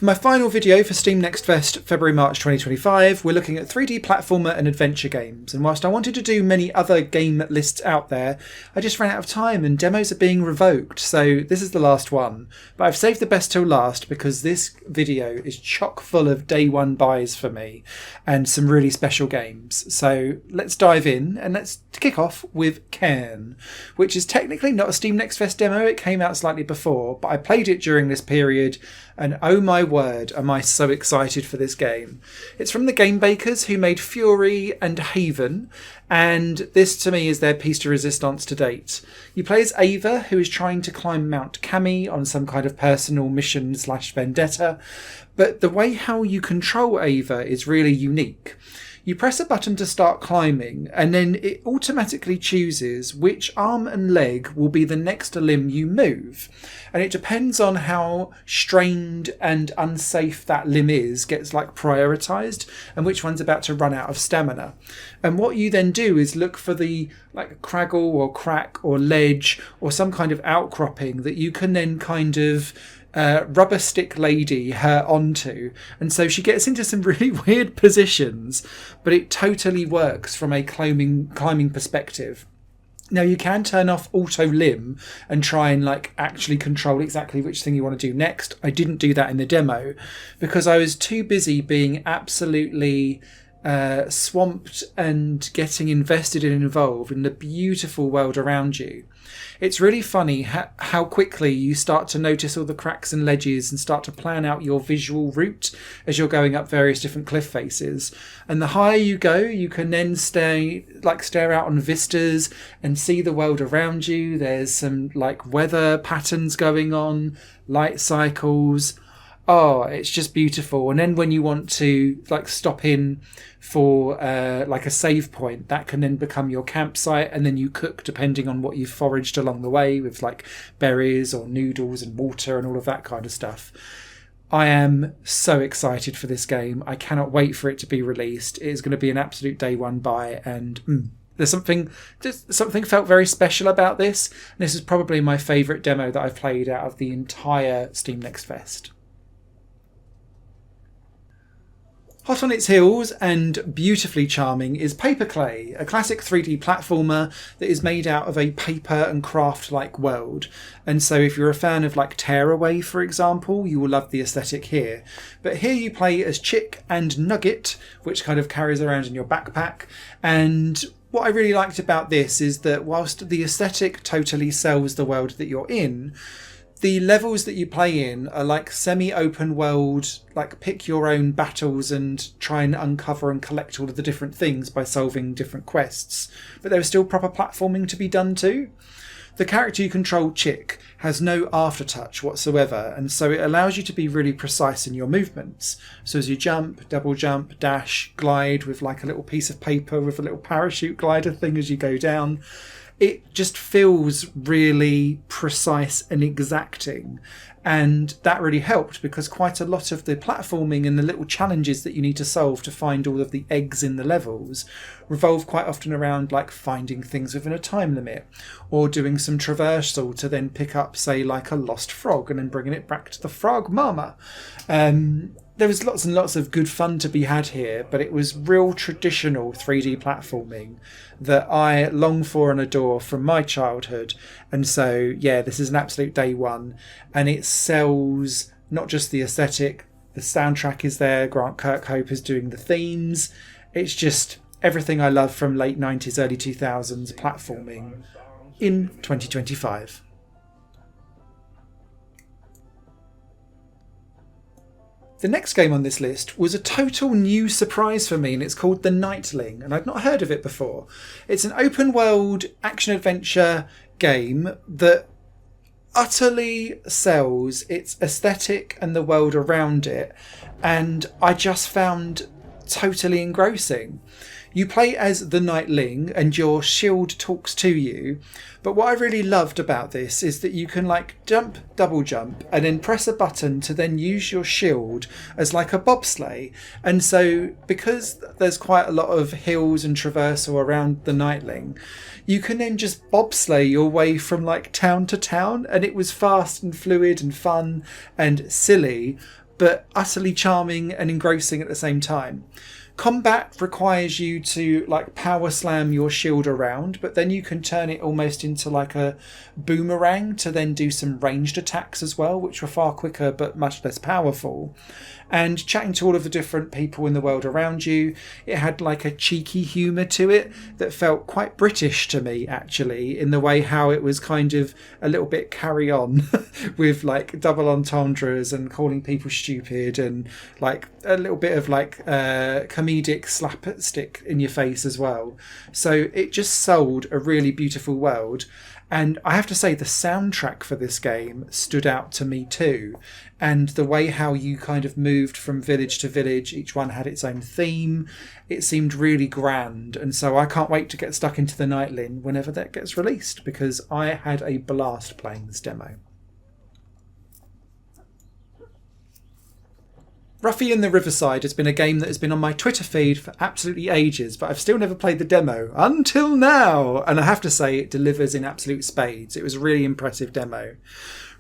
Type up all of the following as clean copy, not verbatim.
For my final video for Steam Next Fest February-March 2025, we're looking at 3D platformer and adventure games, and whilst I wanted to do many other game lists out there, I just ran out of time and demos are being revoked, so this is the last one. But I've saved the best till last because this video is chock full of day one buys for me and some really special games. So let's dive in, and let's kick off with Cairn, which is technically not a Steam Next Fest demo. It came out slightly before, but I played it during this period, and oh my word, am I so excited for this game. It's from the game bakers who made Fury and Haven, and this to me is their piece de resistance to date. You play as Ava, who is trying to climb Mount Kami on some kind of personal mission / vendetta, but the way how you control Ava is really unique. You press a button to start climbing, and then it automatically chooses which arm and leg will be the next limb you move. And it depends on how strained and unsafe that limb is, gets like prioritised, and which one's about to run out of stamina. And what you then do is look for the like craggle or crack or ledge or some kind of outcropping that you can then kind of rubber stick lady her onto, and so she gets into some really weird positions, but it totally works from a climbing perspective. Now you can turn off auto limb and try and like actually control exactly which thing you want to do next. I didn't do that in the demo because I was too busy being absolutely swamped and getting invested and involved in the beautiful world around you. It's really funny how quickly you start to notice all the cracks and ledges and start to plan out your visual route as you're going up various different cliff faces. And the higher you go, you can then stare out on vistas and see the world around you. There's some like weather patterns going on, light cycles. Oh, it's just beautiful. And then when you want to like stop in for like a save point, that can then become your campsite, and then you cook depending on what you've foraged along the way with like berries or noodles and water and all of that kind of stuff. I am so excited for this game. I cannot wait for it to be released. It is going to be an absolute day one buy, and there's something felt very special about this. And this is probably my favourite demo that I've played out of the entire Steam Next Fest. Hot on its heels and beautifully charming is Paperklay, a classic 3D platformer that is made out of a paper and craft-like world. And so if you're a fan of like Tearaway, for example, you will love the aesthetic here. But here you play as Chick and Nugget, which kind of carries around in your backpack. And what I really liked about this is that whilst the aesthetic totally sells the world that you're in, the levels that you play in are like semi-open world, like pick your own battles and try and uncover and collect all of the different things by solving different quests. But there is still proper platforming to be done too. The character you control, Chick, has no aftertouch whatsoever, and so it allows you to be really precise in your movements. So as you jump, double jump, dash, glide with like a little piece of paper with a little parachute glider thing as you go down, it just feels really precise and exacting. And that really helped because quite a lot of the platforming and the little challenges that you need to solve to find all of the eggs in the levels revolve quite often around like finding things within a time limit or doing some traversal to then pick up, say, like a lost frog and then bringing it back to the frog mama. There was lots and lots of good fun to be had here, but it was real traditional 3D platforming that I long for and adore from my childhood. And so, yeah, this is an absolute day one. And it sells not just the aesthetic, the soundtrack is there, Grant Kirkhope is doing the themes. It's just everything I love from late 90s, early 2000s platforming in 2025. The next game on this list was a total new surprise for me, and it's called the Knightling, and I'd not heard of it before. It's an open world action-adventure game that utterly sells its aesthetic and the world around it, and I just found totally engrossing. You play as the Knightling and your shield talks to you. But what I really loved about this is that you can like jump, double jump, and then press a button to then use your shield as like a bobsleigh. And so because there's quite a lot of hills and traversal around the Knightling, you can then just bobsleigh your way from like town to town. And it was fast and fluid and fun and silly. but utterly charming and engrossing at the same time. Combat requires you to like power slam your shield around, but then you can turn it almost into like a boomerang to then do some ranged attacks as well, which were far quicker but much less powerful. And chatting to all of the different people in the world around you, it had like a cheeky humour to it that felt quite British to me, actually, in the way how it was kind of a little bit carry on with like double entendres and calling people stupid and like a little bit of like comedic slapstick in your face as well. So it just sold a really beautiful world. And I have to say the soundtrack for this game stood out to me too. And the way how you kind of moved from village to village, each one had its own theme. It seemed really grand. And so I can't wait to get stuck into the Knightling whenever that gets released, because I had a blast playing this demo. Ruffy and the Riverside has been a game that has been on my Twitter feed for absolutely ages, but I've still never played the demo until now. And I have to say it delivers in absolute spades. It was a really impressive demo.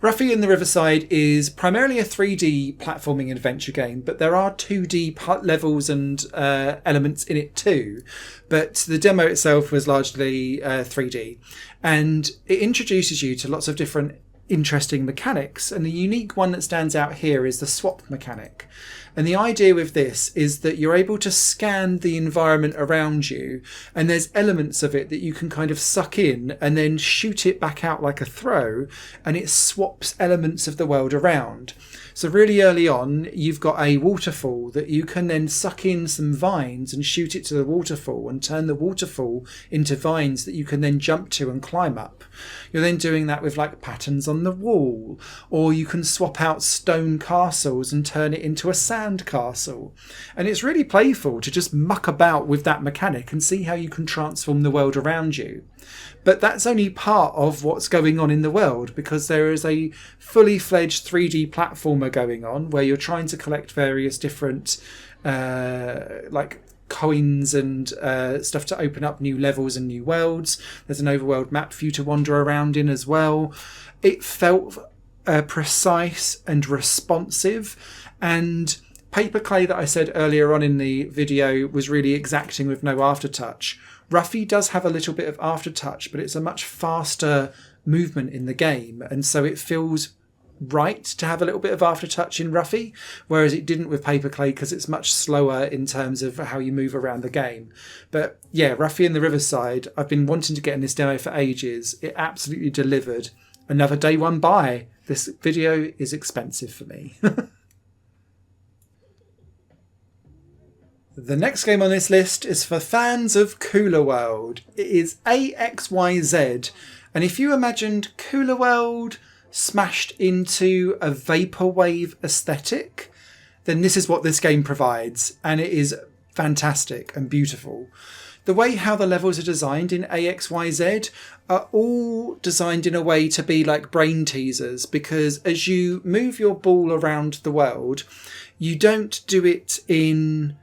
Ruffy and the Riverside is primarily a 3D platforming adventure game, but there are 2D levels and elements in it too. But the demo itself was largely 3D. And it introduces you to lots of different interesting mechanics, and the unique one that stands out here is the swap mechanic. And the idea with this is that you're able to scan the environment around you, and there's elements of it that you can kind of suck in and then shoot it back out like a throw, and it swaps elements of the world around. So really early on, you've got a waterfall that you can then suck in some vines and shoot it to the waterfall and turn the waterfall into vines that you can then jump to and climb up. You're then doing that with like patterns on the wall, or you can swap out stone castles and turn it into a sand castle. And it's really playful to just muck about with that mechanic and see how you can transform the world around you. But that's only part of what's going on in the world, because there is a fully fledged 3D platformer going on where you're trying to collect various different like coins and stuff to open up new levels and new worlds. There's an overworld map for you to wander around in as well. It felt precise and responsive, and Paperklay that I said earlier on in the video was really exacting with no aftertouch. Ruffy does have a little bit of aftertouch, but it's a much faster movement in the game, and so it feels right to have a little bit of aftertouch in Ruffy, whereas it didn't with Paperklay because it's much slower in terms of how you move around the game. But yeah, Ruffy and the Riverside, I've been wanting to get in this demo for ages. It absolutely delivered. Another day one buy. This video is expensive for me. The next game on this list is for fans of Cooler World. It is Axyz, and if you imagined Cooler World smashed into a vaporwave aesthetic, then this is what this game provides, and it is fantastic and beautiful. The way how the levels are designed in Axyz are all designed in a way to be like brain teasers, because as you move your ball around the world, you don't do it in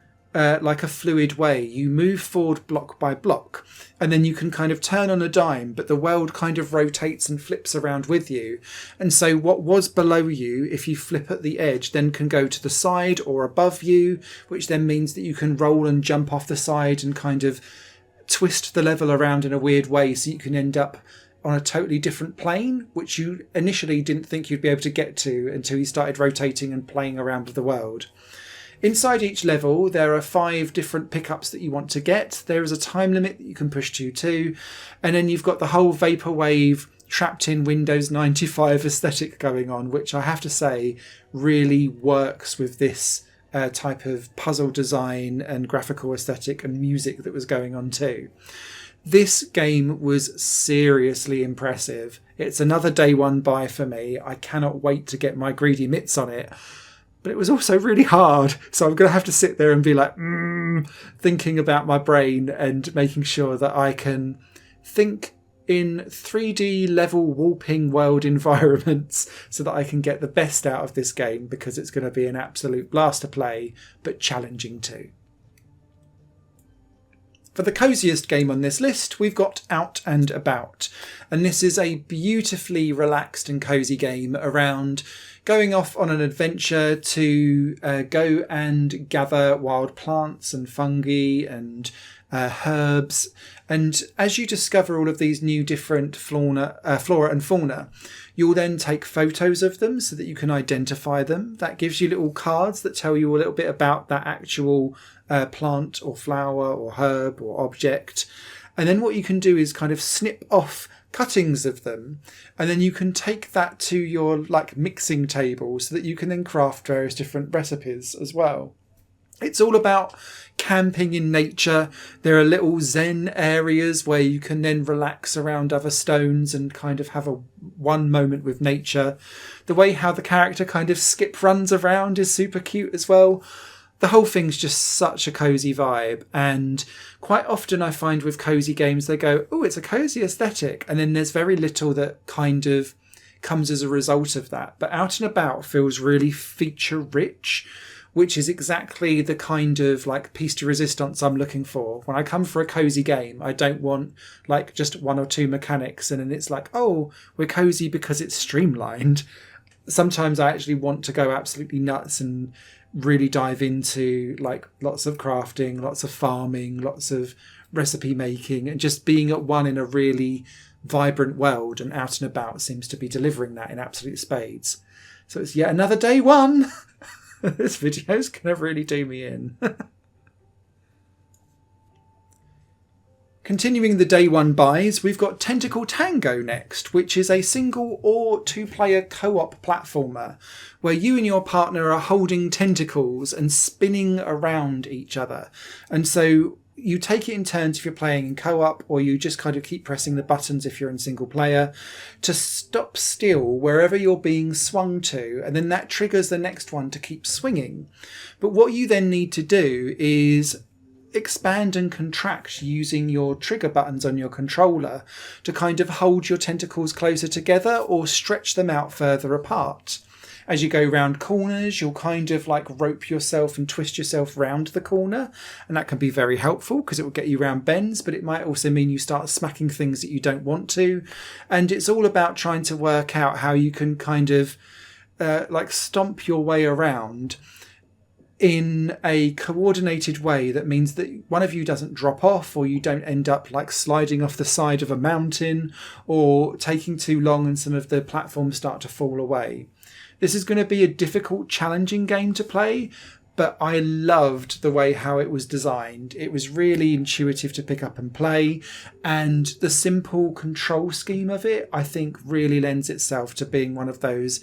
like a fluid way. You move forward block by block, and then you can kind of turn on a dime, but the world kind of rotates and flips around with you. And so what was below you, if you flip at the edge, then can go to the side or above you, which then means that you can roll and jump off the side and kind of twist the level around in a weird way, so you can end up on a totally different plane, which you initially didn't think you'd be able to get to until you started rotating and playing around with the world. Inside each level, there are 5 different pickups that you want to get. There is a time limit that you can push to too. And then you've got the whole vaporwave trapped in Windows 95 aesthetic going on, which I have to say really works with this type of puzzle design and graphical aesthetic and music that was going on too. This game was seriously impressive. It's another day one buy for me. I cannot wait to get my greedy mitts on it. But it was also really hard, so I'm going to have to sit there and be like, thinking about my brain and making sure that I can think in 3D level warping world environments so that I can get the best out of this game, because it's going to be an absolute blast to play, but challenging too. For the coziest game on this list, we've got Out and About. And this is a beautifully relaxed and cozy game around going off on an adventure to go and gather wild plants and fungi and herbs. And as you discover all of these new different flora and fauna, you'll then take photos of them so that you can identify them. That gives you little cards that tell you a little bit about that actual plant or flower or herb or object. And then what you can do is kind of snip off cuttings of them, and then you can take that to your mixing table so that you can then craft various different recipes as well. It's all about camping in nature. There are little zen areas where you can then relax around other stones and kind of have one moment with nature. The way how the character kind of skip runs around is super cute as well. The whole thing's just such a cozy vibe, and quite often I find with cozy games they go, oh, it's a cozy aesthetic, and then there's very little that kind of comes as a result of that. But Out and About feels really feature rich, which is exactly the kind of piece de resistance I'm looking for. When I come for a cozy game, I don't want just one or two mechanics and then it's oh, we're cozy because it's streamlined. Sometimes I actually want to go absolutely nuts and really dive into lots of crafting, lots of farming, lots of recipe making, and just being at one in a really vibrant world. And Out and About seems to be delivering that in absolute spades. So it's yet another day one. This video's gonna really do me in. Continuing the day one buys, we've got Tentacle Tango next, which is a single or two-player co-op platformer where you and your partner are holding tentacles and spinning around each other. And so you take it in turns if you're playing in co-op, or you just kind of keep pressing the buttons if you're in single player to stop still wherever you're being swung to, and then that triggers the next one to keep swinging. But what you then need to do is expand and contract using your trigger buttons on your controller to kind of hold your tentacles closer together or stretch them out further apart. As you go round corners, you'll kind of rope yourself and twist yourself round the corner, and that can be very helpful because it will get you round bends, but it might also mean you start smacking things that you don't want to. And it's all about trying to work out how you can kind of stomp your way around in a coordinated way that means that one of you doesn't drop off, or you don't end up sliding off the side of a mountain or taking too long and some of the platforms start to fall away. This is going to be a difficult, challenging game to play, but I loved the way how it was designed. It was really intuitive to pick up and play, and the simple control scheme of it, I think, really lends itself to being one of those.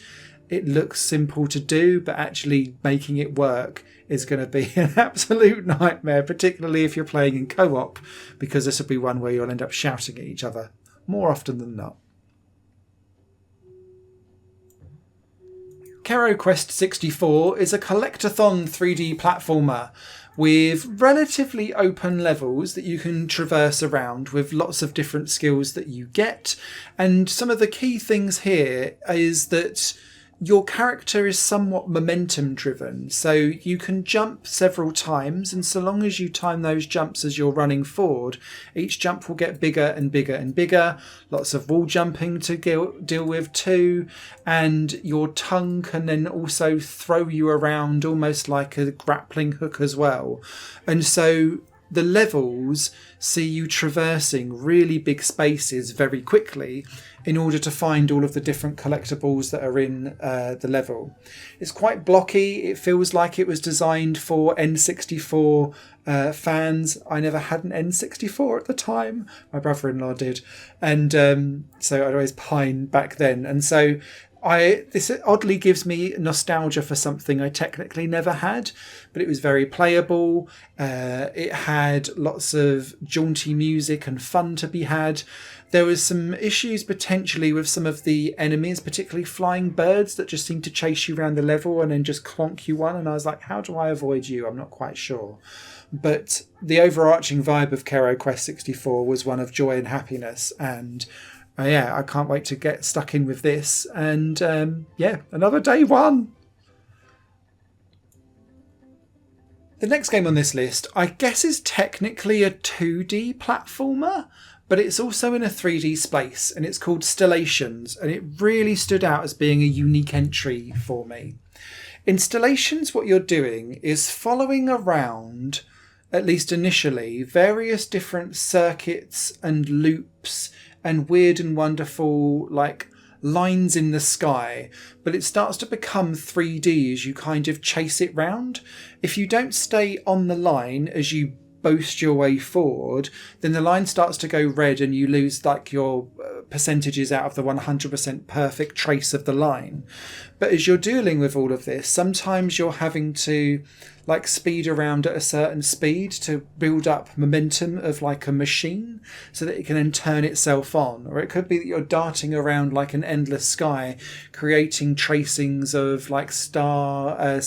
It looks simple to do, but actually making it work is going to be an absolute nightmare, particularly if you're playing in co-op, because this will be one where you'll end up shouting at each other more often than not. Kero Quest 64 is a collectathon 3D platformer with relatively open levels that you can traverse around with lots of different skills that you get. And some of the key things here is that your character is somewhat momentum driven, so you can jump several times, and so long as you time those jumps as you're running forward, each jump will get bigger and bigger and bigger. Lots of wall jumping to deal with too, and your tongue can then also throw you around almost like a grappling hook as well. And so the levels see you traversing really big spaces very quickly in order to find all of the different collectibles that are in the level. It's quite blocky. It feels like it was designed for N64 fans. I never had an N64 at the time. My brother-in-law did. And so I'd always pine back then. And so this oddly gives me nostalgia for something I technically never had, but it was very playable. It had lots of jaunty music and fun to be had. There was some issues potentially with some of the enemies, particularly flying birds that just seemed to chase you around the level and then just clonk you one. And I was like, how do I avoid you? I'm not quite sure. But the overarching vibe of Kero Quest 64 was one of joy and happiness, and I can't wait to get stuck in with this. And another day one. The next game on this list, I guess, is technically a 2D platformer, but it's also in a 3D space, and it's called Stellations, and it really stood out as being a unique entry for me. In Stellations, what you're doing is following around, at least initially, various different circuits and loops and weird and wonderful, like, lines in the sky, but it starts to become 3D as you kind of chase it round. If you don't stay on the line as you boast your way forward, then the line starts to go red and you lose like your percentages out of the 100% perfect trace of the line. But as you're dealing with all of this, sometimes you're having to like speed around at a certain speed to build up momentum of like a machine so that it can then turn itself on. Or it could be that you're darting around like an endless sky, creating tracings of like celestial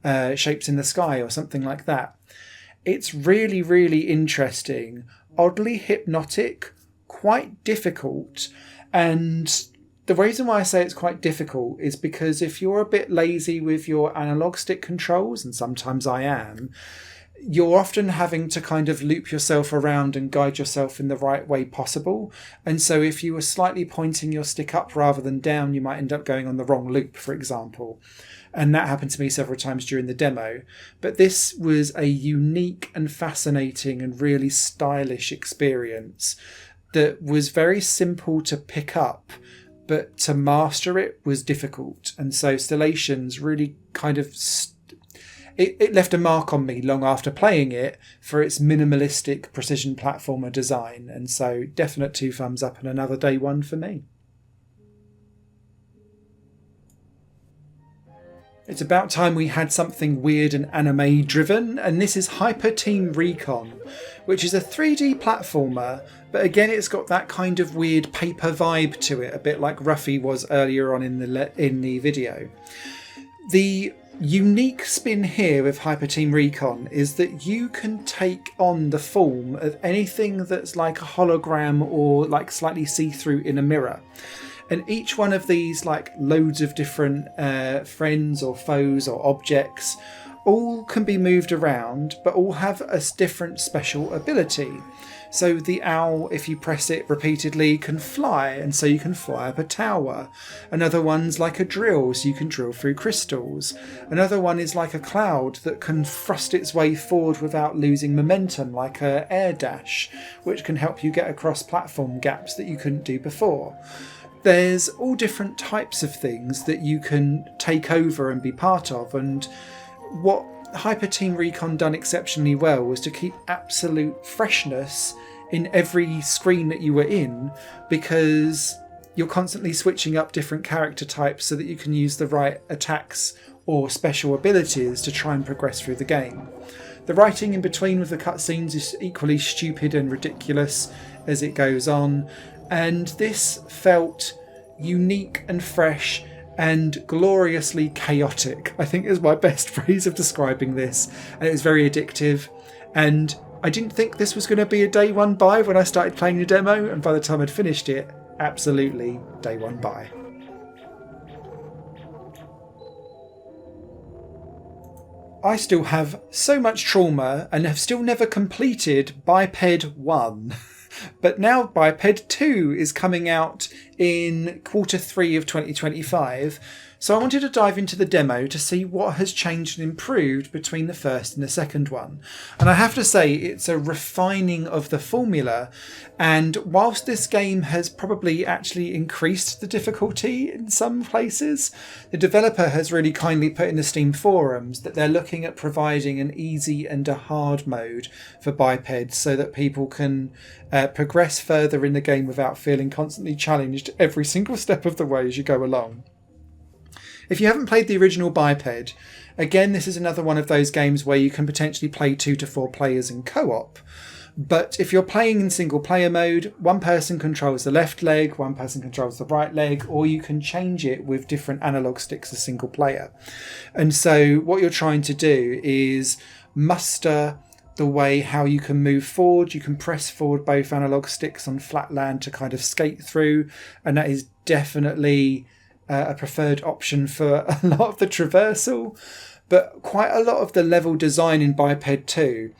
shapes in the sky or something like that. It's really, really interesting, oddly hypnotic, quite difficult. And the reason why I say it's quite difficult is because if you're a bit lazy with your analog stick controls, and sometimes I am, you're often having to kind of loop yourself around and guide yourself in the right way possible. And so if you were slightly pointing your stick up rather than down, you might end up going on the wrong loop, for example. And that happened to me several times during the demo. But this was a unique and fascinating and really stylish experience that was very simple to pick up, but to master it was difficult. And so Stellations really kind of it left a mark on me long after playing it for its minimalistic precision platformer design. And so definite 2 thumbs up and another day one for me. It's about time we had something weird and anime driven, and this is Hyper Team Recon, which is a 3D platformer, but again it's got that kind of weird paper vibe to it, a bit like Ruffy was earlier on in the video. The unique spin here with Hyper Team Recon is that you can take on the form of anything that's like a hologram or like slightly see-through in a mirror. And each one of these like loads of different friends or foes or objects all can be moved around, but all have a different special ability. So the owl, if you press it repeatedly, can fly, and so you can fly up a tower. Another one's like a drill, so you can drill through crystals. Another one is like a cloud that can thrust its way forward without losing momentum, like a air dash, which can help you get across platform gaps that you couldn't do before. There's all different types of things that you can take over and be part of, and what Hyper Team Recon done exceptionally well was to keep absolute freshness in every screen that you were in, because you're constantly switching up different character types so that you can use the right attacks or special abilities to try and progress through the game. The writing in between with the cutscenes is equally stupid and ridiculous as it goes on, and this felt unique and fresh and gloriously chaotic, I think is my best phrase of describing this. And it was very addictive, and I didn't think this was going to be a day one buy when I started playing the demo, and by the time I'd finished it, absolutely day one buy. I still have so much trauma and have still never completed Biped 1. But now Biped 2 is coming out in Q3 of 2025, so I wanted to dive into the demo to see what has changed and improved between the first and the second one. And I have to say, it's a refining of the formula, and whilst this game has probably actually increased the difficulty in some places, the developer has really kindly put in the Steam forums that they're looking at providing an easy and a hard mode for Biped so that people can progress further in the game without feeling constantly challenged every single step of the way as you go along. If you haven't played the original Biped, again, this is another one of those games where you can potentially play 2 to 4 players in co-op. But if you're playing in single player mode, one person controls the left leg, one person controls the right leg, or you can change it with different analog sticks as single player. And so what you're trying to do is muster the way how you can move forward. You can press forward both analog sticks on flat land to kind of skate through, and that is definitely a preferred option for a lot of the traversal. But quite a lot of the level design in Biped 2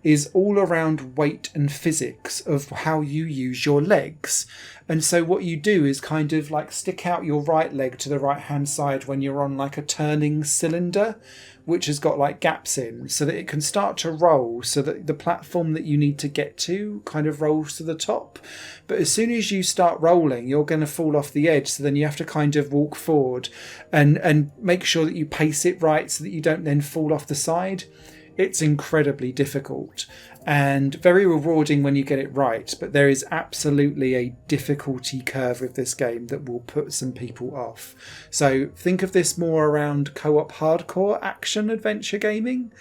is all around weight and physics of how you use your legs. And so what you do is kind of like stick out your right leg to the right hand side when you're on like a turning cylinder, which has got like gaps in, so that it can start to roll, so that the platform that you need to get to kind of rolls to the top. But as soon as you start rolling, you're going to fall off the edge, so then you have to kind of walk forward and make sure that you pace it right so that you don't then fall off the side. It's incredibly difficult and very rewarding when you get it right, but there is absolutely a difficulty curve with this game that will put some people off. So think of this more around co-op hardcore action adventure gaming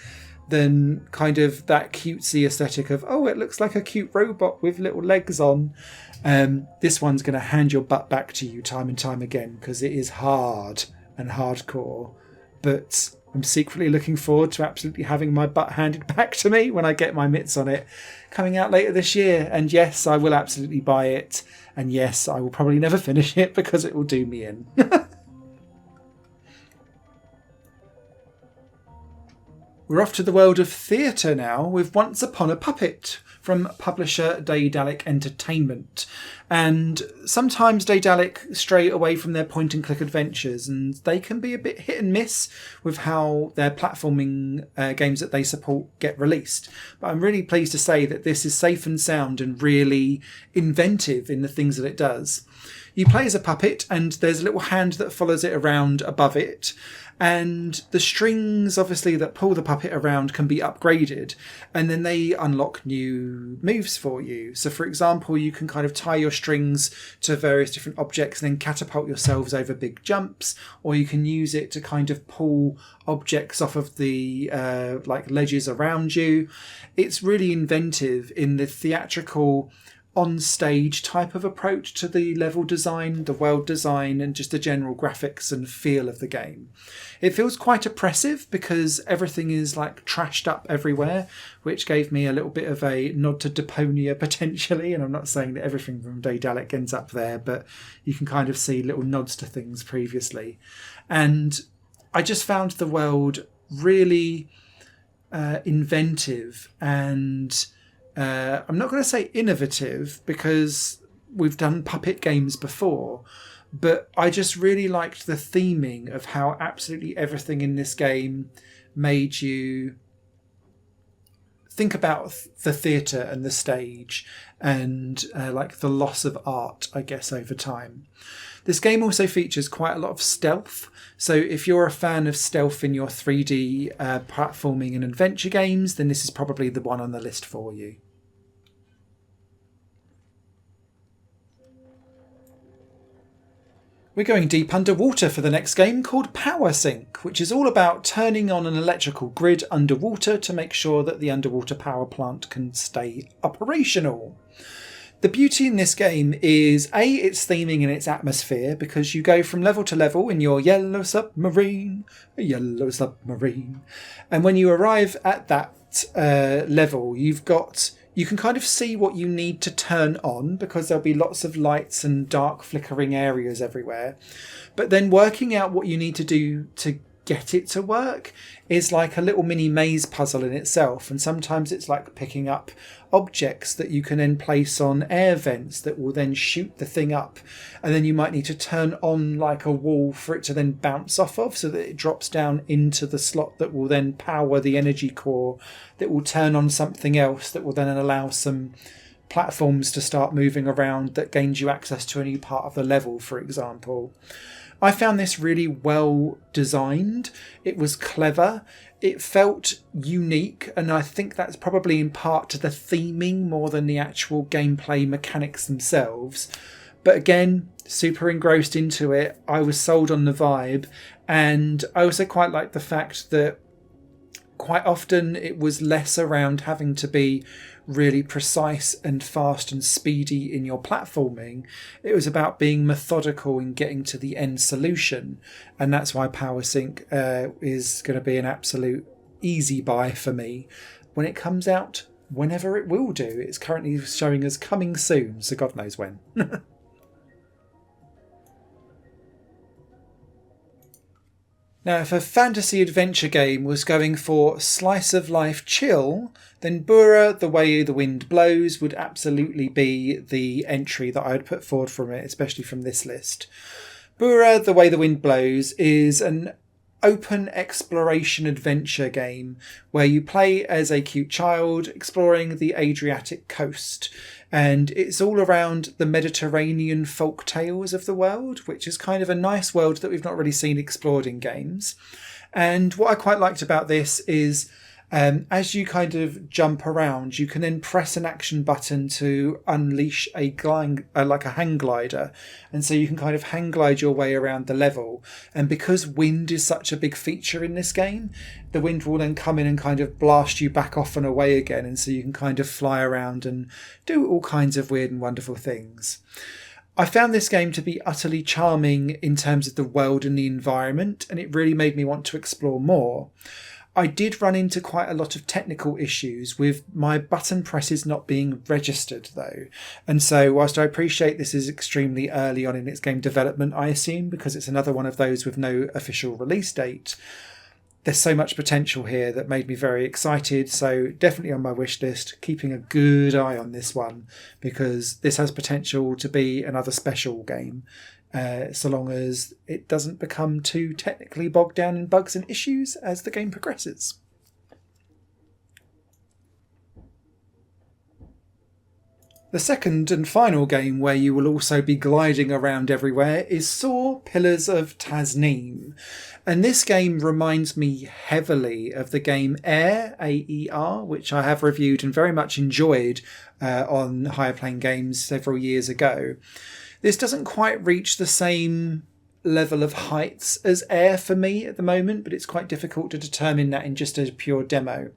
than kind of that cutesy aesthetic of, oh, it looks like a cute robot with little legs on. This one's going to hand your butt back to you time and time again, because it is hard and hardcore, but I'm secretly looking forward to absolutely having my butt handed back to me when I get my mitts on it, coming out later this year. And yes, I will absolutely buy it. And yes, I will probably never finish it because it will do me in. We're off to the world of theatre now with Once Upon a Puppet from publisher Daedalic Entertainment. And sometimes Daedalic stray away from their point and click adventures, and they can be a bit hit and miss with how their platforming games that they support get released. But I'm really pleased to say that this is safe and sound and really inventive in the things that it does. You play as a puppet, and there's a little hand that follows it around above it. And the strings, obviously, that pull the puppet around can be upgraded, and then they unlock new moves for you. So, for example, you can kind of tie your strings to various different objects and then catapult yourselves over big jumps, or you can use it to kind of pull objects off of the like ledges around you. It's really inventive in the theatrical on-stage type of approach to the level design, the world design, and just the general graphics and feel of the game. It feels quite oppressive because everything is like trashed up everywhere, which gave me a little bit of a nod to Deponia potentially, and I'm not saying that everything from Daedalic ends up there, but you can kind of see little nods to things previously. And I just found the world really inventive and I'm not going to say innovative because we've done puppet games before, but I just really liked the theming of how absolutely everything in this game made you think about the theatre and the stage and like the loss of art, I guess, over time. This game also features quite a lot of stealth. So if you're a fan of stealth in your 3D platforming and adventure games, then this is probably the one on the list for you. We're going deep underwater for the next game called Power Sync, which is all about turning on an electrical grid underwater to make sure that the underwater power plant can stay operational. The beauty in this game is its theming and its atmosphere, because you go from level to level in your yellow submarine, and when you arrive at that level, you can kind of see what you need to turn on, because there'll be lots of lights and dark flickering areas everywhere. But then working out what you need to do to get it to work is like a little mini maze puzzle in itself. And sometimes it's like picking up objects that you can then place on air vents that will then shoot the thing up. And then you might need to turn on like a wall for it to then bounce off of, so that it drops down into the slot that will then power the energy core, that will turn on something else that will then allow some platforms to start moving around that gains you access to a new part of the level, for example. I found this really well designed. It was clever. It felt unique, and I think that's probably in part to the theming more than the actual gameplay mechanics themselves. But again, super engrossed into it. I was sold on the vibe, and I also quite like the fact that quite often it was less around having to be really precise and fast and speedy in your platforming. It was about being methodical in getting to the end solution, and that's why Power Sync is going to be an absolute easy buy for me when it comes out, whenever it will do. It's currently showing as coming soon, so God knows when. Now, if a fantasy adventure game was going for slice of life chill, then Bura, The Way the Wind Blows would absolutely be the entry that I would put forward from it, especially from this list. Bura, The Way the Wind Blows is an open exploration adventure game where you play as a cute child exploring the Adriatic coast, and it's all around the Mediterranean folk tales of the world, which is kind of a nice world that we've not really seen explored in games. And what I quite liked about this is as you kind of jump around, you can then press an action button to unleash like a hang glider. And so you can kind of hang glide your way around the level. And because wind is such a big feature in this game, the wind will then come in and kind of blast you back off and away again. And so you can kind of fly around and do all kinds of weird and wonderful things. I found this game to be utterly charming in terms of the world and the environment, and it really made me want to explore more. I did run into quite a lot of technical issues with my button presses not being registered though. And so whilst I appreciate this is extremely early on in its game development, I assume, because it's another one of those with no official release date, there's so much potential here that made me very excited. So definitely on my wish list, keeping a good eye on this one, because this has potential to be another special game. So long as it doesn't become too technically bogged down in bugs and issues as the game progresses. The second and final game where you will also be gliding around everywhere is Soar, Pillars of Tasneem. And this game reminds me heavily of the game Air, A-E-R, which I have reviewed and very much enjoyed on Higher Plane Games several years ago. This doesn't quite reach the same level of heights as Air for me at the moment, but it's quite difficult to determine that in just a pure demo.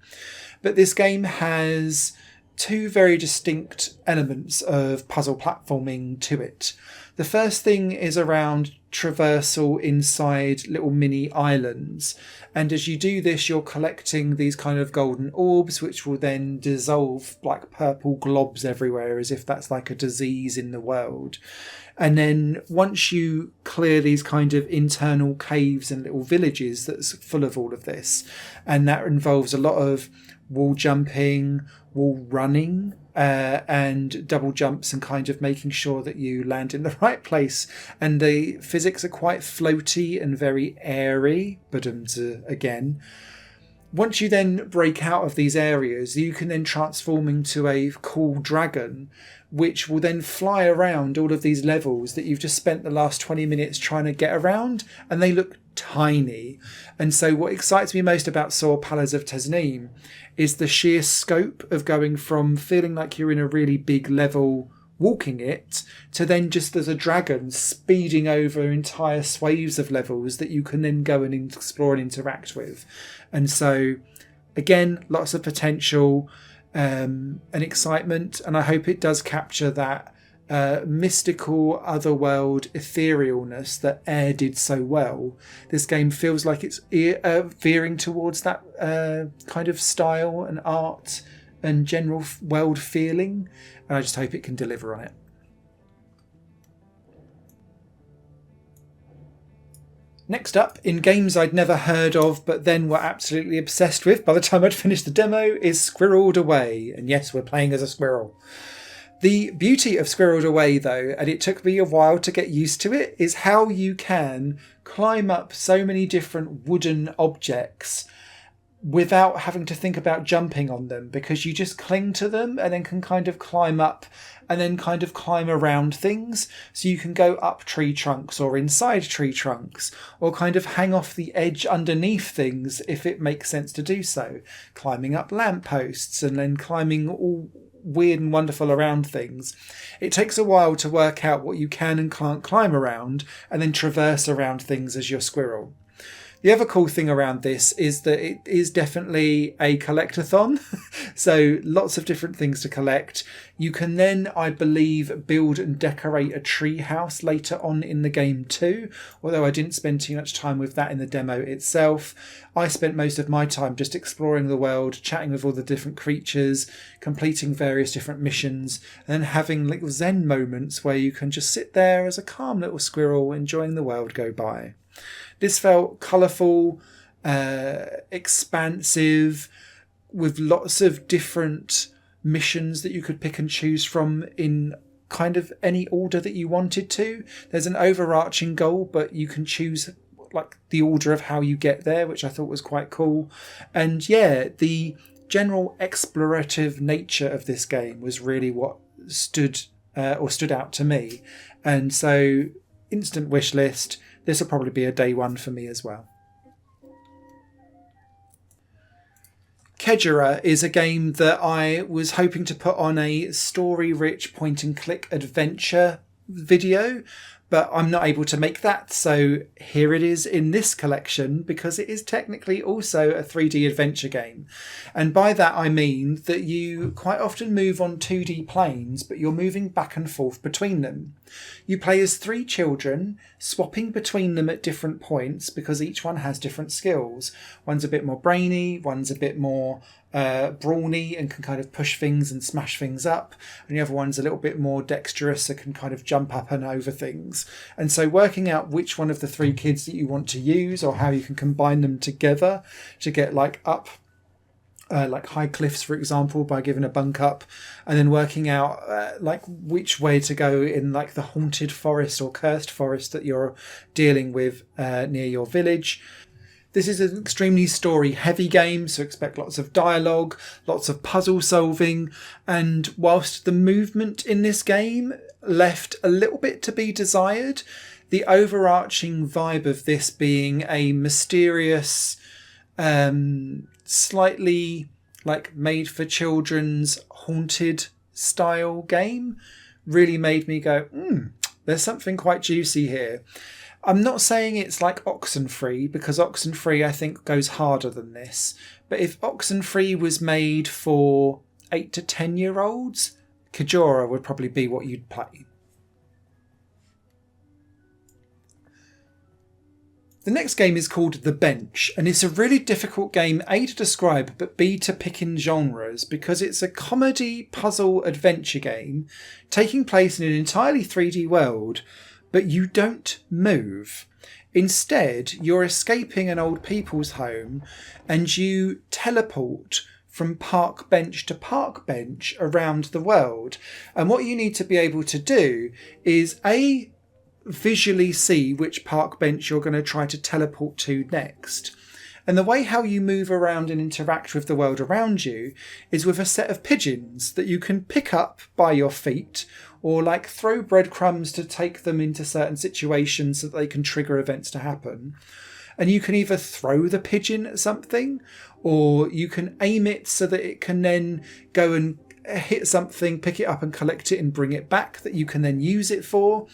But this game has two very distinct elements of puzzle platforming to it. The first thing is around traversal inside little mini islands, and as you do this you're collecting these kind of golden orbs which will then dissolve like purple globs everywhere, as if that's like a disease in the world. And then once you clear these kind of internal caves and little villages that's full of all of this, and that involves a lot of wall jumping, wall running, and double jumps, and kind of making sure that you land in the right place. And the physics are quite floaty and very airy, but again. Once you then break out of these areas, you can then transform into a cool dragon, which will then fly around all of these levels that you've just spent the last 20 minutes trying to get around, and they look tiny. And so what excites me most about Soar Pillars of Tasneem is the sheer scope of going from feeling like you're in a really big level walking it to then just as a dragon speeding over entire swathes of levels that you can then go and explore and interact with. And so again, lots of potential and excitement, and I hope it does capture that mystical otherworld etherealness that Air did so well. This game feels like it's veering towards that kind of style and art and general world feeling, and I just hope it can deliver on it. Next up, in games I'd never heard of but then were absolutely obsessed with by the time I'd finished the demo, is Squirrelled Away. And yes, we're playing as a squirrel. The beauty of Squirrelled Away though, and it took me a while to get used to it, is how you can climb up so many different wooden objects without having to think about jumping on them, because you just cling to them and then can kind of climb up and then kind of climb around things. So you can go up tree trunks or inside tree trunks, or kind of hang off the edge underneath things if it makes sense to do so. Climbing up lampposts and then climbing all weird and wonderful around things. It takes a while to work out what you can and can't climb around and then traverse around things as your squirrel. The other cool thing around this is that it is definitely a collectathon. So lots of different things to collect. You can then, I believe, build and decorate a tree house later on in the game too, although I didn't spend too much time with that in the demo itself. I spent most of my time just exploring the world, chatting with all the different creatures, completing various different missions, and then having little zen moments where you can just sit there as a calm little squirrel enjoying the world go by. This felt colourful, expansive, with lots of different missions that you could pick and choose from in kind of any order that you wanted to. There's an overarching goal, but you can choose like the order of how you get there, which I thought was quite cool. And yeah, the general explorative nature of this game was really what stood out to me. And so instant wish list. This will probably be a day one for me as well. Kejora is a game that I was hoping to put on a story-rich point-and-click adventure video, but I'm not able to make that, so here it is in this collection, because it is technically also a 3D adventure game. And by that I mean that you quite often move on 2D planes, but you're moving back and forth between them. You play as 3 children, swapping between them at different points, because each one has different skills. One's a bit more brainy, one's a bit more brawny and can kind of push things and smash things up, and the other one's a little bit more dexterous and can kind of jump up and over things. And so working out which one of the 3 kids that you want to use, or how you can combine them together to get like up like high cliffs, for example, by giving a bunk up, and then working out like which way to go in like the haunted forest or cursed forest that you're dealing with near your village. This is an extremely story-heavy game, so expect lots of dialogue, lots of puzzle solving, and whilst the movement in this game left a little bit to be desired, the overarching vibe of this being a mysterious, slightly like made-for-children's haunted style game really made me go, there's something quite juicy here. I'm not saying it's like Oxenfree, because Oxenfree I think goes harder than this. But if Oxenfree was made for 8 to 10-year-olds, Kejora would probably be what you'd play. The next game is called The Bench, and it's a really difficult game, A, to describe, but B, to pick in genres, because it's a comedy puzzle adventure game taking place in an entirely 3D world, but you don't move. Instead, you're escaping an old people's home and you teleport from park bench to park bench around the world. And what you need to be able to do is A, visually see which park bench you're going to try to teleport to next. And the way how you move around and interact with the world around you is with a set of pigeons that you can pick up by your feet, or like throw breadcrumbs to take them into certain situations so that they can trigger events to happen. And you can either throw the pigeon at something, or you can aim it so that it can then go and hit something, pick it up and collect it and bring it back that you can then use it for.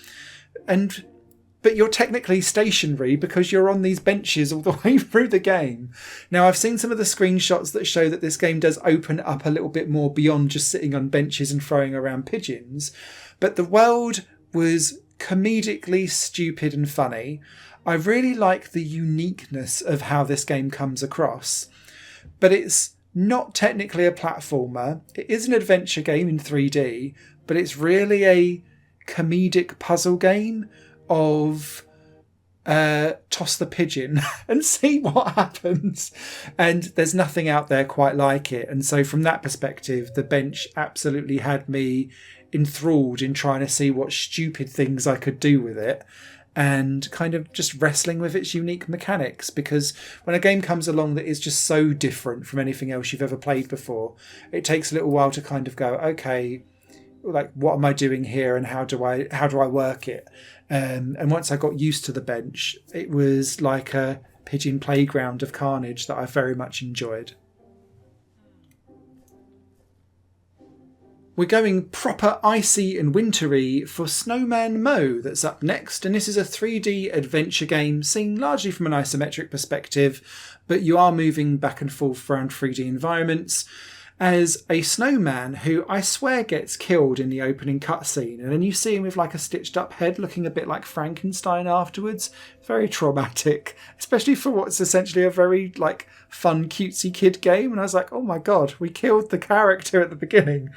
But you're technically stationary because you're on these benches all the way through the game. Now, I've seen some of the screenshots that show that this game does open up a little bit more beyond just sitting on benches and throwing around pigeons. But the world was comedically stupid and funny. I really like the uniqueness of how this game comes across. But it's not technically a platformer. It is an adventure game in 3D, but it's really a comedic puzzle game of toss the pigeon and see what happens. And there's nothing out there quite like it. And so from that perspective, The Bench absolutely had me enthralled in trying to see what stupid things I could do with it, and kind of just wrestling with its unique mechanics. Because when a game comes along that is just so different from anything else you've ever played before, it takes a little while to kind of go, okay, like what am I doing here and how do I work it? And once I got used to The Bench, it was like a pigeon playground of carnage that I very much enjoyed. We're going proper icy and wintry for Snowman Mo that's up next, and this is a 3D adventure game seen largely from an isometric perspective, but you are moving back and forth around 3D environments as a snowman who I swear gets killed in the opening cutscene, and then you see him with like a stitched up head looking a bit like Frankenstein afterwards. Very traumatic, especially for what's essentially a very like fun cutesy kid game. And I was like, oh my god, we killed the character at the beginning.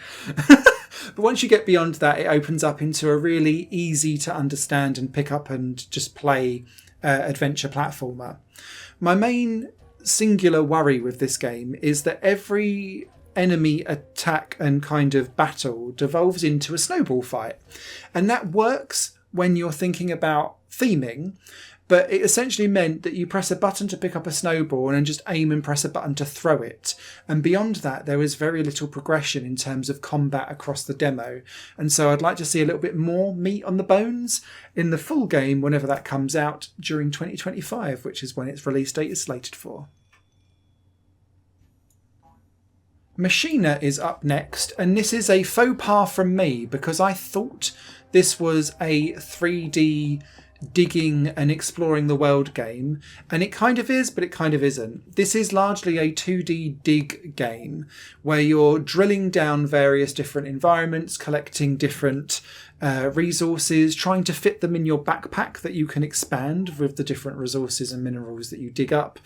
But once you get beyond that, it opens up into a really easy to understand and pick up and just play adventure platformer. My main singular worry with this game is that every enemy attack and kind of battle devolves into a snowball fight. And that works when you're thinking about theming, but it essentially meant that you press a button to pick up a snowball and then just aim and press a button to throw it. And beyond that, there was very little progression in terms of combat across the demo. And so I'd like to see a little bit more meat on the bones in the full game whenever that comes out during 2025, which is when its release date is slated for. Mashina is up next, and this is a faux pas from me because I thought this was a 3D digging and exploring the world game, and it kind of is, but it kind of isn't. This is largely a 2D dig game where you're drilling down various different environments, collecting different resources, trying to fit them in your backpack that you can expand with the different resources and minerals that you dig up.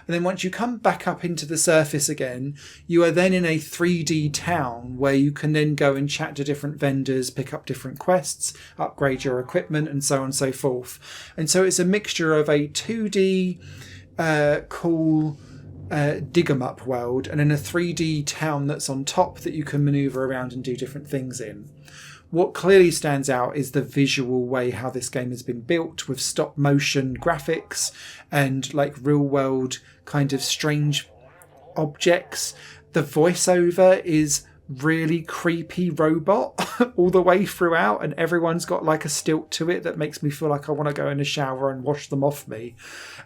And then once you come back up into the surface again, you are then in a 3D town where you can then go and chat to different vendors, pick up different quests, upgrade your equipment, and so on and so forth. And so it's a mixture of a 2D cool dig 'em up world and then a 3D town that's on top that you can maneuver around and do different things in. What clearly stands out is the visual way how this game has been built, with stop motion graphics and like real world kind of strange objects. The voiceover is really creepy robot all the way throughout, and everyone's got like a stilt to it that makes me feel like I want to go in a shower and wash them off me.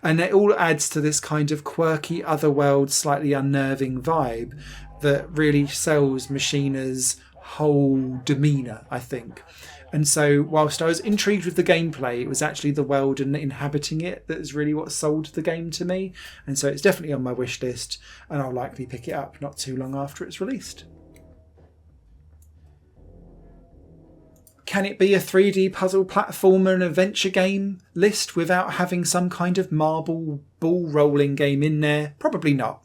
And it all adds to this kind of quirky, otherworld, slightly unnerving vibe that really sells Mashina's whole demeanour, I think. And so whilst I was intrigued with the gameplay, it was actually the world and inhabiting it that is really what sold the game to me. And so it's definitely on my wish list, and I'll likely pick it up not too long after it's released. Can it be a 3D puzzle platformer and adventure game list without having some kind of marble ball rolling game in there? Probably not.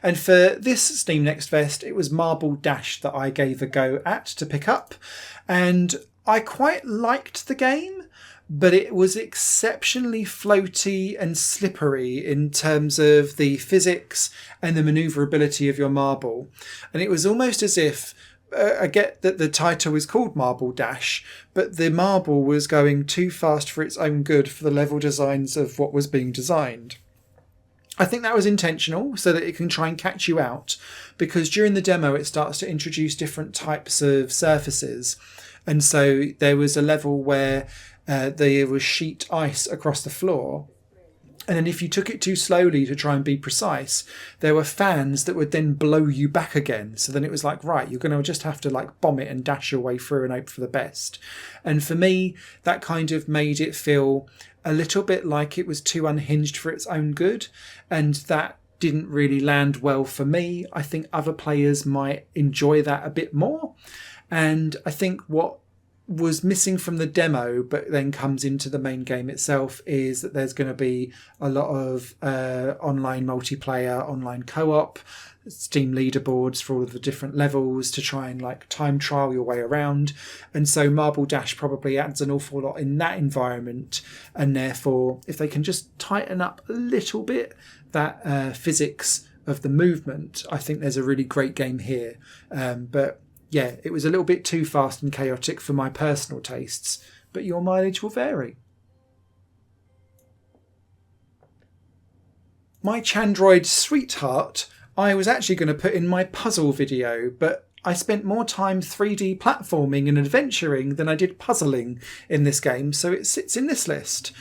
And for this Steam Next Fest, it was Marble Dash that I gave a go at to pick up. And I quite liked the game, but it was exceptionally floaty and slippery in terms of the physics and the manoeuvrability of your marble. And it was almost as if I get that the title is called Marble Dash, but the marble was going too fast for its own good for the level designs of what was being designed. I think that was intentional so that it can try and catch you out, because during the demo it starts to introduce different types of surfaces. And so there was a level where there was sheet ice across the floor. And then if you took it too slowly to try and be precise, there were fans that would then blow you back again. So then it was like, right, you're going to just have to like bomb it and dash your way through and hope for the best. And for me, that kind of made it feel a little bit like it was too unhinged for its own good. And that didn't really land well for me. I think other players might enjoy that a bit more. And I think what was missing from the demo but then comes into the main game itself is that there's going to be a lot of online multiplayer, online co-op, Steam leaderboards for all of the different levels to try and like time trial your way around. And so Marble Dash probably adds an awful lot in that environment, and therefore if they can just tighten up a little bit that physics of the movement, I think there's a really great game here. But yeah, it was a little bit too fast and chaotic for my personal tastes, but your mileage will vary. My Chandroid Sweetheart, I was actually going to put in my puzzle video, but I spent more time 3D platforming and adventuring than I did puzzling in this game, so it sits in this list.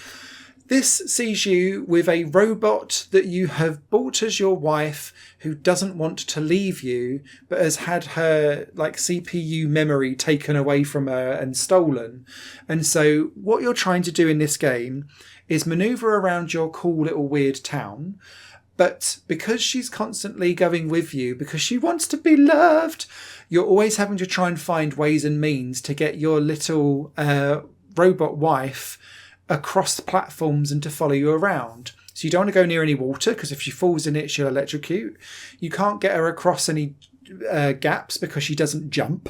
This sees you with a robot that you have bought as your wife who doesn't want to leave you, but has had her like CPU memory taken away from her and stolen. And so what you're trying to do in this game is maneuver around your cool little weird town. But because she's constantly going with you, because she wants to be loved, you're always having to try and find ways and means to get your little robot wife across the platforms and to follow you around. So you don't want to go near any water, because if she falls in it, she'll electrocute. You can't get her across any gaps because she doesn't jump.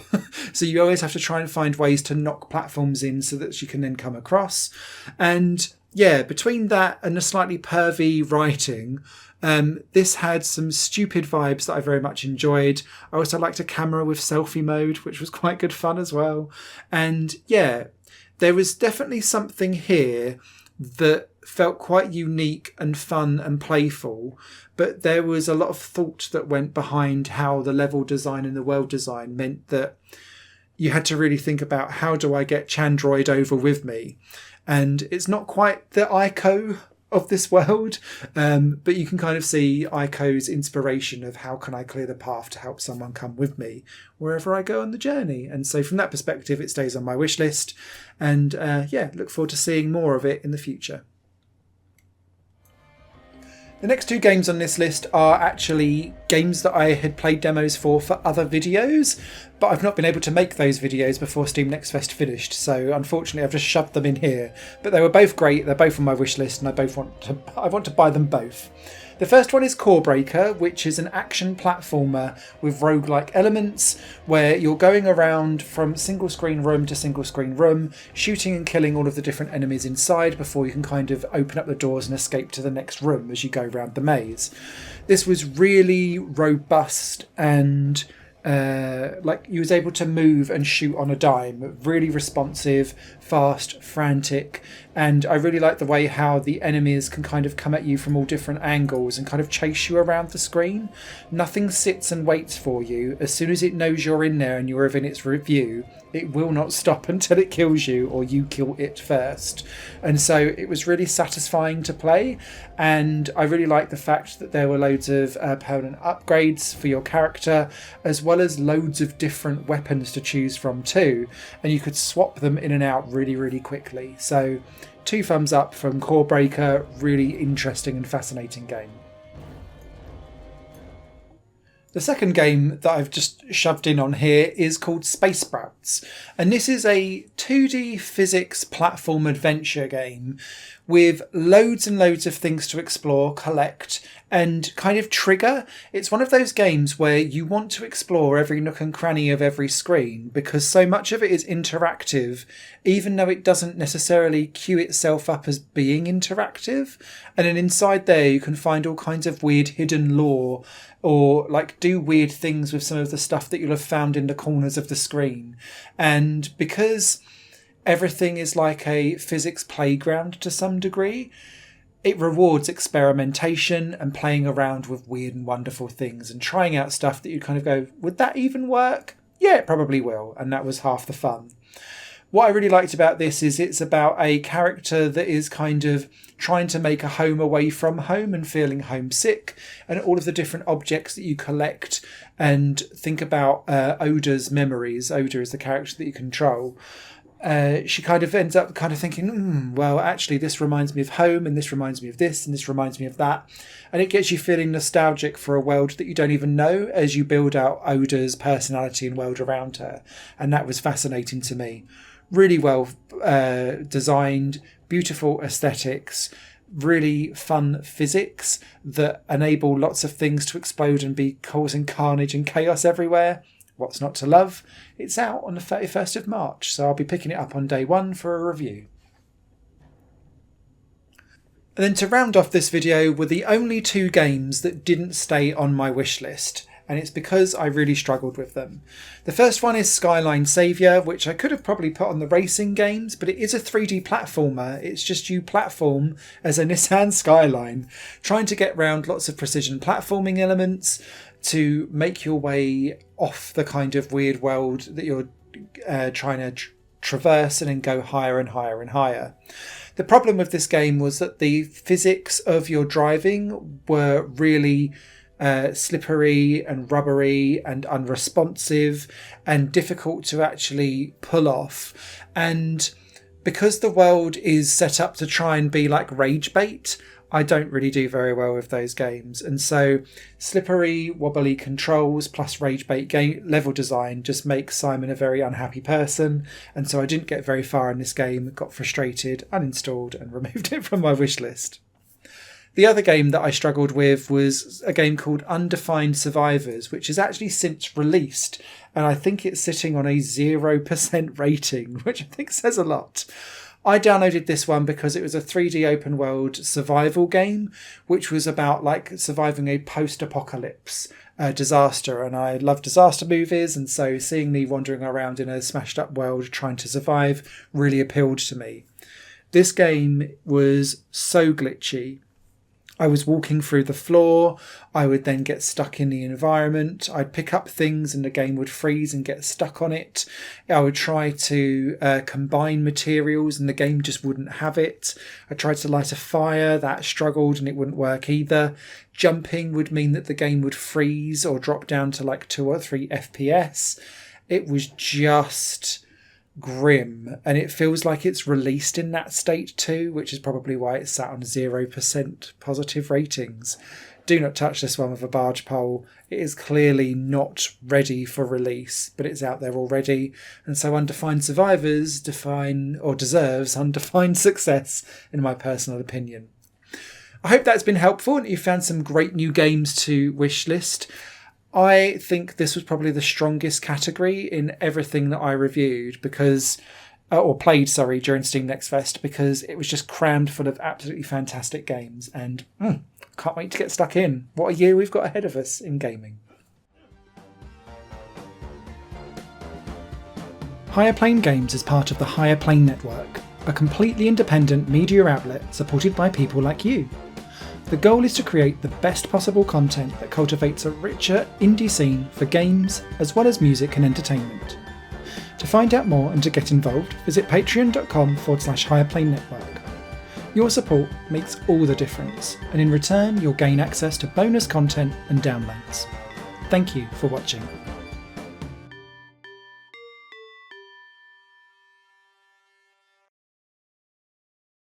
So you always have to try and find ways to knock platforms in so that she can then come across. And yeah, between that and the slightly pervy writing, this had some stupid vibes that I very much enjoyed. I also liked a camera with selfie mode, which was quite good fun as well. And yeah, there was definitely something here that felt quite unique and fun and playful, but there was a lot of thought that went behind how the level design and the world design meant that you had to really think about, how do I get Chandroid over with me? And it's not quite the Ico of this world, but you can kind of see Ico's inspiration of how can I clear the path to help someone come with me wherever I go on the journey. And so from that perspective, it stays on my wish list. And yeah, look forward to seeing more of it in the future. The next two games on this list are actually games that I had played demos for other videos, but I've not been able to make those videos before Steam Next Fest finished, so unfortunately I've just shoved them in here. But they were both great, they're both on my wish list, and I want to buy them both. The first one is Core Breaker, which is an action platformer with roguelike elements where you're going around from single screen room to single screen room, shooting and killing all of the different enemies inside before you can kind of open up the doors and escape to the next room as you go around the maze. This was really robust and like you was able to move and shoot on a dime, really responsive, fast, frantic, and I really like the way how the enemies can kind of come at you from all different angles and kind of chase you around the screen. Nothing sits and waits for you. As soon as it knows you're in there and you're within its view, it will not stop until it kills you or you kill it first. And so it was really satisfying to play, and I really liked the fact that there were loads of permanent upgrades for your character, as well as loads of different weapons to choose from too, and you could swap them in and out really, really quickly. So 2 thumbs up from Core Breaker, really interesting and fascinating game. The second game that I've just shoved in on here is called Space Sprouts, and this is a 2D physics platform adventure game with loads and loads of things to explore, collect, and kind of trigger. It's one of those games where you want to explore every nook and cranny of every screen because so much of it is interactive, even though it doesn't necessarily cue itself up as being interactive. And then inside there you can find all kinds of weird hidden lore, or like do weird things with some of the stuff that you'll have found in the corners of the screen. And because everything is like a physics playground to some degree, it rewards experimentation and playing around with weird and wonderful things and trying out stuff that you kind of go, would that even work? Yeah, it probably will. And that was half the fun. What I really liked about this is it's about a character that is kind of trying to make a home away from home and feeling homesick, and all of the different objects that you collect, and think about Oda's memories. Oda is the character that you control. She kind of ends up kind of thinking, well, actually, this reminds me of home, and this reminds me of this, and this reminds me of that. And it gets you feeling nostalgic for a world that you don't even know as you build out Oda's personality and world around her. And that was fascinating to me. Really well designed, beautiful aesthetics, really fun physics that enable lots of things to explode and be causing carnage and chaos everywhere. What's not to love? It's out on the 31st of March, so I'll be picking it up on day 1 for a review. And then to round off this video were the only 2 games that didn't stay on my wish list, and it's because I really struggled with them. The first one is Skyline Savior, which I could have probably put on the racing games, but it is a 3D platformer. It's just you platform as a Nissan Skyline, trying to get around lots of precision platforming elements to make your way off the kind of weird world that you're trying to traverse and then go higher and higher and higher. The problem with this game was that the physics of your driving were really slippery and rubbery and unresponsive and difficult to actually pull off. And because the world is set up to try and be like rage bait, I don't really do very well with those games. And so slippery, wobbly controls plus rage bait game level design just makes Simon a very unhappy person. And so I didn't get very far in this game, got frustrated, uninstalled and removed it from my wish list. The other game that I struggled with was a game called Undefined Survivors, which is actually since released. And I think it's sitting on a 0% rating, which I think says a lot. I downloaded this one because it was a 3D open world survival game, which was about like surviving a post-apocalypse disaster. And I love disaster movies, and so seeing me wandering around in a smashed up world trying to survive really appealed to me. This game was so glitchy. I was walking through the floor, I would then get stuck in the environment, I'd pick up things and the game would freeze and get stuck on it. I would try to combine materials and the game just wouldn't have it. I tried to light a fire, that struggled and it wouldn't work either. Jumping would mean that the game would freeze or drop down to like 2 or 3 FPS. It was just grim, and it feels like it's released in that state too, which is probably why it's sat on 0% positive ratings. Do not touch this one with a barge pole. It is clearly not ready for release, but it's out there already, and so Undefined Survivors deserves undefined success in my personal opinion. I hope that's been helpful and you found some great new games to wishlist. I think this was probably the strongest category in everything that I reviewed played during Steam Next Fest, because it was just crammed full of absolutely fantastic games, and can't wait to get stuck in. What a year we've got ahead of us in gaming. Higher Plane Games is part of the Higher Plane Network, a completely independent media outlet supported by people like you. The goal is to create the best possible content that cultivates a richer indie scene for games as well as music and entertainment. To find out more and to get involved, visit patreon.com/Higher Network. Your support makes all the difference, and in return you'll gain access to bonus content and downloads. Thank you for watching.